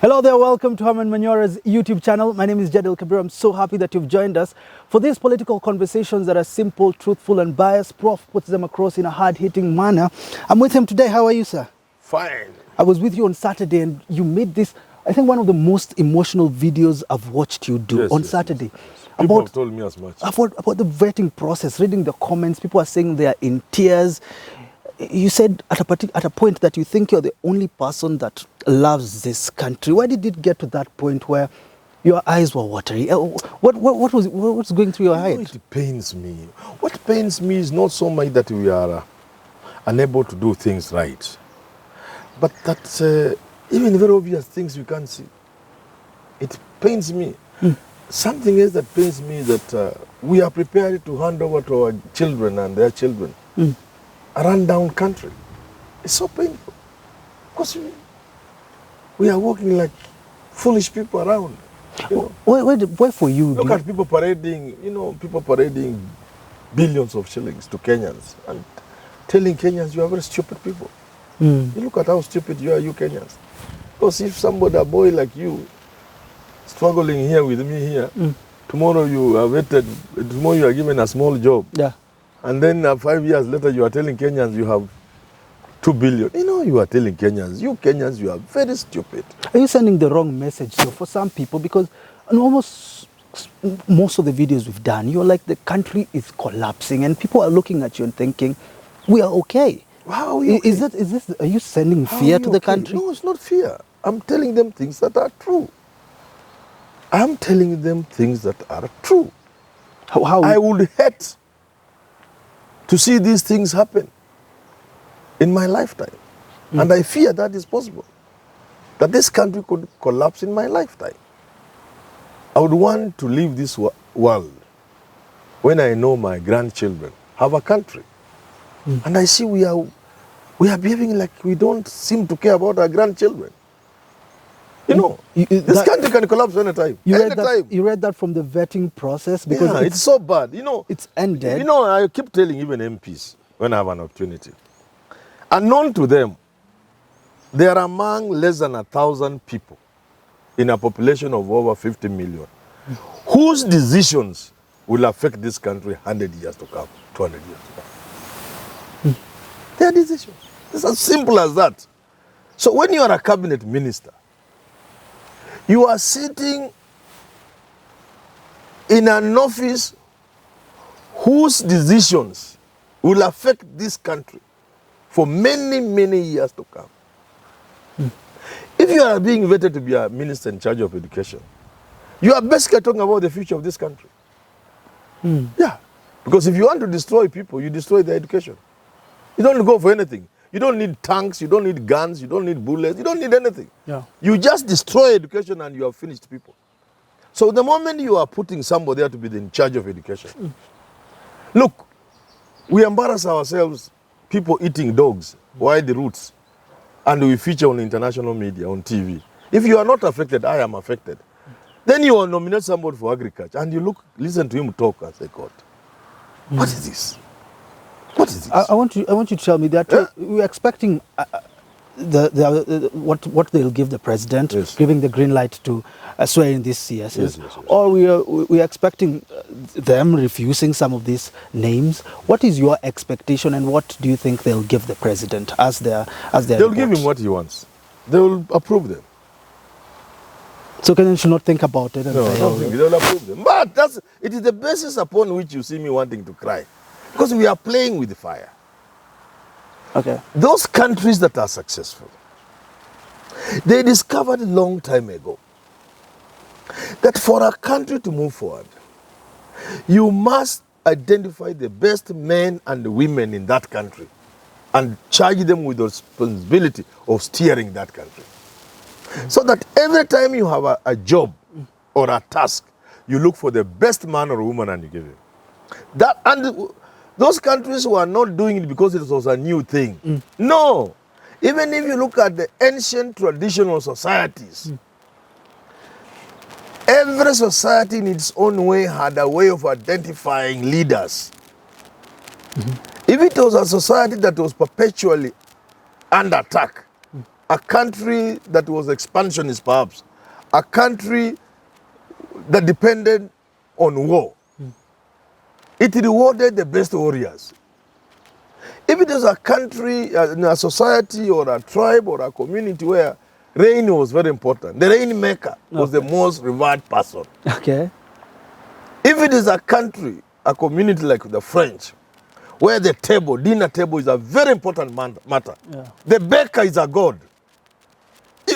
Hello there, welcome to Herman Manyora's YouTube channel. My name is Jadil Kabir. I'm so happy that you've joined us for these political conversations that are simple, truthful and biased. Prof puts them across in a hard-hitting manner. I'm with him today. How are you, sir? Fine. I was with you on Saturday and you made this, I think one of the most emotional videos I've watched you do on Saturday. Yes. People have told me as much. About the vetting process, reading the comments, people are saying they are in tears. You said at a point that you think you're the only person that loves this country. Why did it get to that point where your eyes were watery? What's going through your head? It pains me. What pains me is not so much that we are unable to do things right, but that even very obvious things you can't see. It pains me. Something else that pains me is that we are prepared to hand over to our children and their children a run-down country. It's so painful because we are walking like foolish people around. You know? Why for you? Look at people parading, people parading billions of shillings to Kenyans and telling Kenyans you are very stupid people. You look at how stupid you are, you Kenyans. Because if a boy like you, struggling here with me here, tomorrow you are vetted, tomorrow you are given a small job. Yeah. And then 5 years later, you are telling Kenyans you have 2 billion. You are telling Kenyans, you are very stupid. Are you sending the wrong message though, for some people? Because in almost most of the videos we've done, you're like the country is collapsing and people are looking at you and thinking, we are okay. How are we okay? Are you sending fear to the country? No, it's not fear. I'm telling them things that are true. I'm telling them things that are true. How? I would hate to see these things happen in my lifetime. And I fear that is possible. That this country could collapse in my lifetime. I would want to leave this world when I know my grandchildren have a country. And I see we are behaving like we don't seem to care about our grandchildren. This country can collapse anytime. You read that from the vetting process? Because it's so bad. It's ended. I keep telling even MPs when I have an opportunity. Unknown to them, they are among less than 1,000 people in a population of over 50 million, whose decisions will affect this country 100 years to come, 200 years to come. Their decisions. It's as simple as that. So when you are a cabinet minister, you are sitting in an office whose decisions will affect this country for many, many years to come. If you are being vetted to be a minister in charge of education, you are basically talking about the future of this country. Yeah. Because if you want to destroy people, you destroy their education. You don't go for anything. You don't need tanks, you don't need guns, you don't need bullets, you don't need anything. Yeah. You just destroy education and you have finished people. So the moment you are putting somebody there to be in charge of education, look, we embarrass ourselves, people eating dogs, wild the roots, and we feature on international media, on TV. If you are not affected, I am affected. Then you will nominate somebody for agriculture and you listen to him talk and say, God, what is this? What is this? I want you to tell me that we're expecting what they'll give the president, giving the green light to swear in these CSs, yes. or we are expecting them refusing some of these names. What is your expectation, and what do you think they'll give the president as their They'll give him what he wants. They will approve them. So Kenyans should not think about it. No, they'll approve them. But it is the basis upon which you see me wanting to cry. Because we are playing with the fire. Okay. Those countries that are successful, they discovered a long time ago that for a country to move forward, you must identify the best men and women in that country and charge them with the responsibility of steering that country. So that every time you have a job or a task, you look for the best man or woman and you give him. Those countries who are not doing it because it was a new thing. No. Even if you look at the ancient traditional societies, every society in its own way had a way of identifying leaders. If it was a society that was perpetually under attack, a country that was expansionist perhaps, a country that depended on war, it rewarded the best warriors. If it is a country, a society or a tribe or a community where rain was very important, the rainmaker was the most revered person. Okay. If it is a country, a community like the French, where the table, dinner table, is a very important matter, the baker is a god.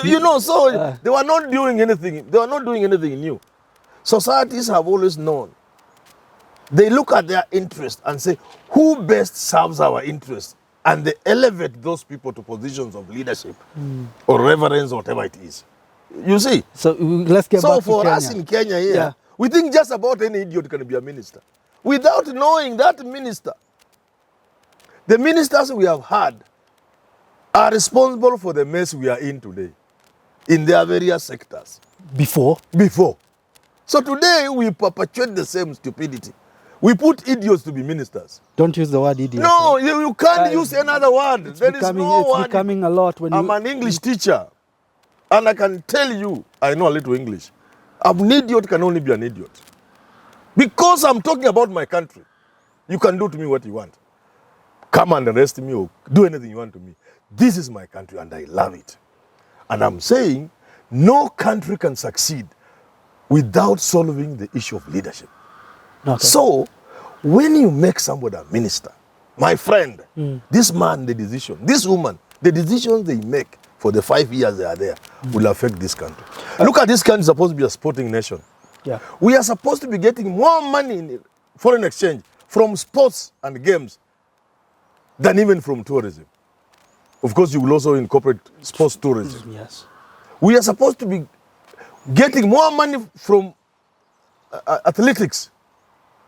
You know, so they were not doing anything. They were not doing anything new. Societies have always known. They look at their interest and say, who best serves our interest? And they elevate those people to positions of leadership or reverence, whatever it is. You see? So let's get back to Kenya. So for us in Kenya here, we think just about any idiot can be a minister. Without knowing that minister, the ministers we have had are responsible for the mess we are in today in their various sectors. Before? Before. So today we perpetuate the same stupidity. We put idiots to be ministers. Don't use the word idiot. No, you can't use another word. There is no word. It's becoming a lot when I'm an English teacher. And I can tell you, I know a little English. An idiot can only be an idiot. Because I'm talking about my country. You can do to me what you want. Come and arrest me or do anything you want to me. This is my country and I love it. And I'm saying no country can succeed without solving the issue of leadership. Okay. So, when you make somebody a minister, my friend, this man, the decision, this woman, the decisions they make for the 5 years they are there will affect this country. Look at this country, supposed to be a sporting nation. Yeah. We are supposed to be getting more money in foreign exchange from sports and games than even from tourism. Of course, you will also incorporate sports tourism. Yes. We are supposed to be getting more money from athletics,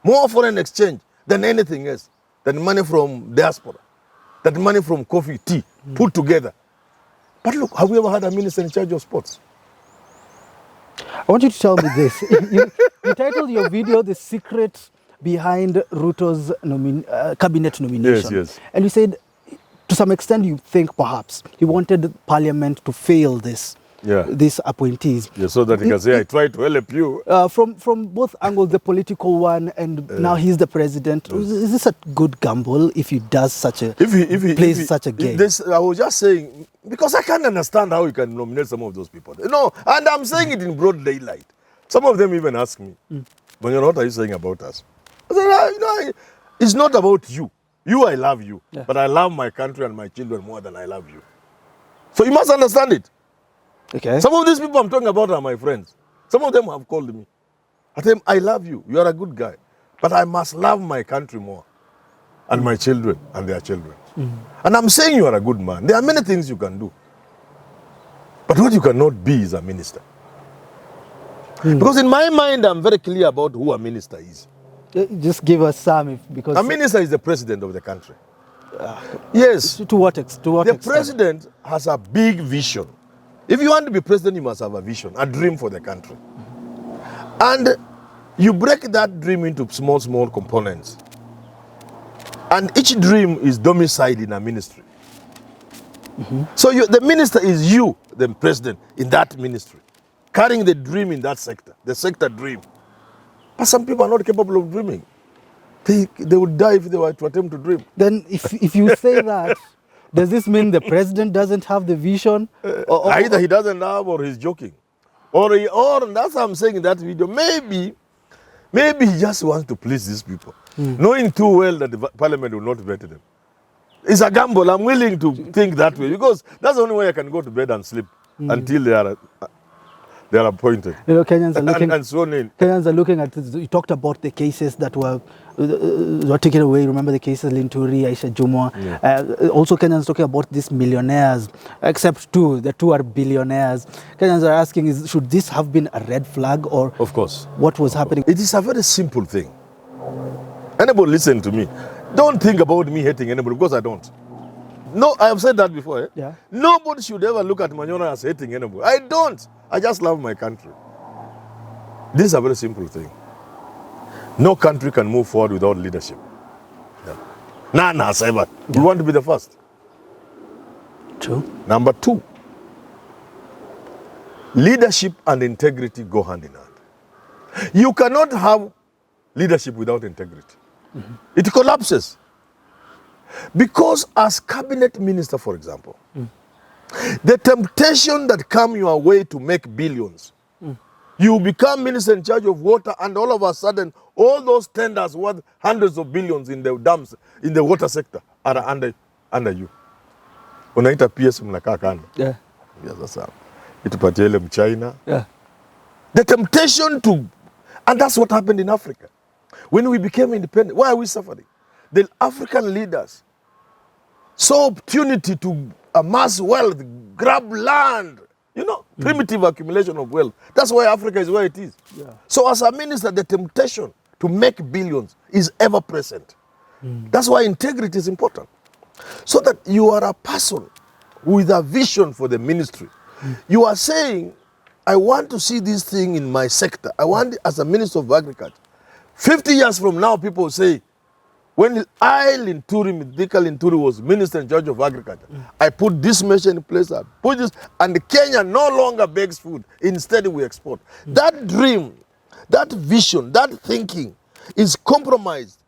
more foreign exchange than anything else, than money from diaspora, than money from coffee, tea, put together. But look, have we ever had a minister in charge of sports? I want you to tell me this. You titled your video, The Secret Behind Ruto's cabinet nomination. Yes. And you said, to some extent, you think perhaps he wanted Parliament to fail these appointees. Yeah, so that he can say, I tried to help you. From both angles, the political one and now he's the president. Is this a good gamble if he does such a plays such a game? I was just saying, because I can't understand how you can nominate some of those people. No, and I'm saying it in broad daylight. Some of them even ask me, Manyora, what are you saying about us? I said, it's not about you. You, I love you. Yeah. But I love my country and my children more than I love you. So you must understand it. Okay. Some of these people I'm talking about are my friends. Some of them have called me. I tell them, I love you. You are a good guy. But I must love my country more. And my children and their children. And I'm saying you are a good man. There are many things you can do. But what you cannot be is a minister. Because in my mind, I'm very clear about who a minister is. Just give us some, because... A minister is the president of the country. Yes. To what extent? The president has a big vision. If you want to be president, you must have a vision, a dream for the country. And you break that dream into small components. And each dream is domiciled in a ministry. So the minister is you, the president, in that ministry, carrying the dream in that sector, the sector dream. But some people are not capable of dreaming. They would die if they were to attempt to dream. Then if you say that, does this mean the president doesn't have the vision? Either he doesn't have or he's joking. Or that's what I'm saying in that video. Maybe he just wants to please these people, knowing too well that the parliament will not vet them. It's a gamble. I'm willing to think that way because that's the only way I can go to bed and sleep until they are appointed. You know, Kenyans are looking, and sworn in. Kenyans are looking at this. You talked about the cases that were taken away. Remember the cases, Linturi, Aisha Jumwa. Yeah. Also, Kenyans talking about these millionaires, except two. The two are billionaires. Kenyans are asking, should this have been a red flag or? Of course. What was happening? It is a very simple thing. Anybody listen to me. Don't think about me hating anybody because I don't. No, I have said that before. Eh? Yeah. Nobody should ever look at Manyora as hating anybody. I don't. I just love my country. This is a very simple thing. No country can move forward without leadership. No. None has ever. We want to be the first. True. Number two, Leadership and integrity go hand in hand. You cannot have leadership without integrity. It collapses. Because as cabinet minister, for example, the temptation that come your way to make billions, you become minister in charge of water, and all of a sudden, all those tenders worth hundreds of billions in the dams, in the water sector, are under you. Unaita PS mnakaa kando. Yeah. Yes, sasa. Itupatie ile mchina. Yeah. The temptation to, and that's what happened in Africa. When we became independent, why are we suffering? The African leaders saw opportunity to amass wealth, grab land, primitive accumulation of wealth. That's why Africa is where it is. Yeah. So as a minister, the temptation to make billions is ever present. That's why integrity is important. So that you are a person with a vision for the ministry. You are saying, I want to see this thing in my sector. I want, as a minister of agriculture, 50 years from now, people say, when Dika Linturi was minister in charge of agriculture, I put this measure in place, I put this, and Kenya no longer begs food. Instead, we export. That dream, that vision, that thinking is compromised.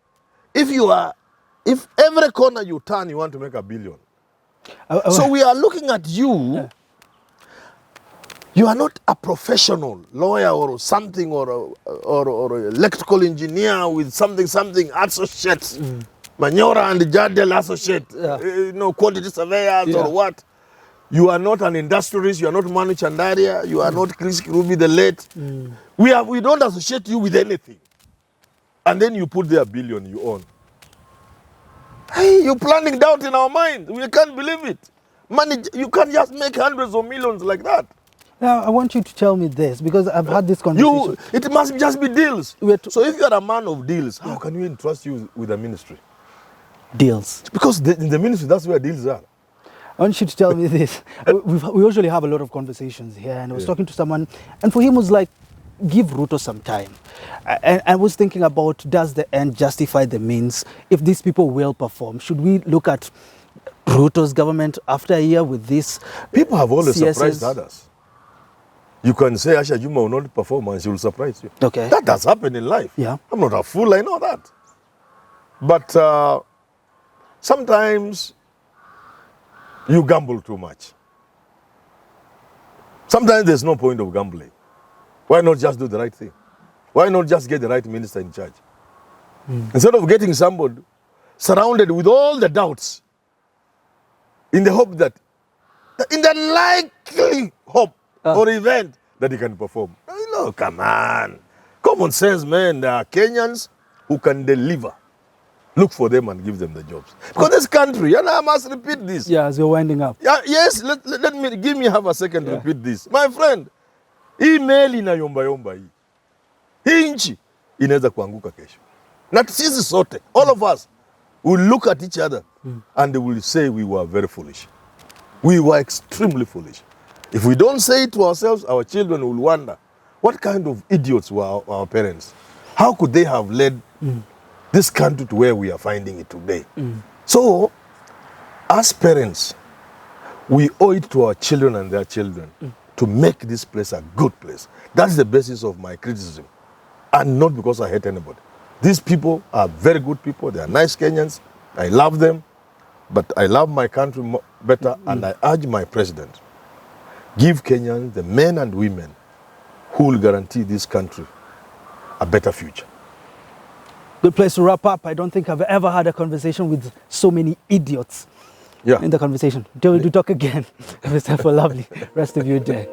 If every corner you turn, you want to make $1 billion. So we are looking at you. Yeah. You are not a professional lawyer or something, or electrical engineer with something associates, Manyora and Jadel associate, quantity surveyors or what. You are not an industrialist. You are not Manu Chandaria. You are not Chris Kirubi the late. We don't associate you with anything. And then you put there $1 billion you own. Hey, you're planting doubt in our mind. We can't believe it. Money, you can't just make hundreds of millions like that. Now, I want you to tell me this, because I've had this conversation. It must just be deals. So if you're a man of deals, how can we entrust you with a ministry? Deals. Because in the ministry, that's where deals are. I want you to tell me this. We usually have a lot of conversations here, and I was talking to someone, and for him it was like, give Ruto some time. And I was thinking about, does the end justify the means? If these people will perform, should we look at Ruto's government after a year with this? People have always CSS? surprised others. You can say Asha Juma will not perform and she will surprise you. Okay. That does happen in life. Yeah. I'm not a fool, I know that. But sometimes you gamble too much. Sometimes there's no point of gambling. Why not just do the right thing? Why not just get the right minister in charge? Instead of getting somebody surrounded with all the doubts, in the hope that, in the likely hope or event that he can perform. Come on. Common sense, man. There are Kenyans who can deliver. Look for them and give them the jobs. Because this country, and I must repeat this. Yeah, as we're winding up. Yes, give me half a second to repeat this. My friend, hii meli na yomba hii. Hii nchi inaweza kuanguka kesho. Na sisi sote, all of us, will look at each other and they will say we were very foolish. We were extremely foolish. If we don't say it to ourselves, our children will wonder, what kind of idiots were our parents? How could they have led this country to where we are finding it today? So, as parents, we owe it to our children and their children to make this place a good place. That's the basis of my criticism. And not because I hate anybody. These people are very good people. They are nice Kenyans. I love them. But I love my country better, and I urge my president, give Kenyans the men and women who will guarantee this country a better future. Good place to wrap up. I don't think I've ever had a conversation with so many idiots in the conversation. Until we do talk again, have yourself a lovely rest of your day.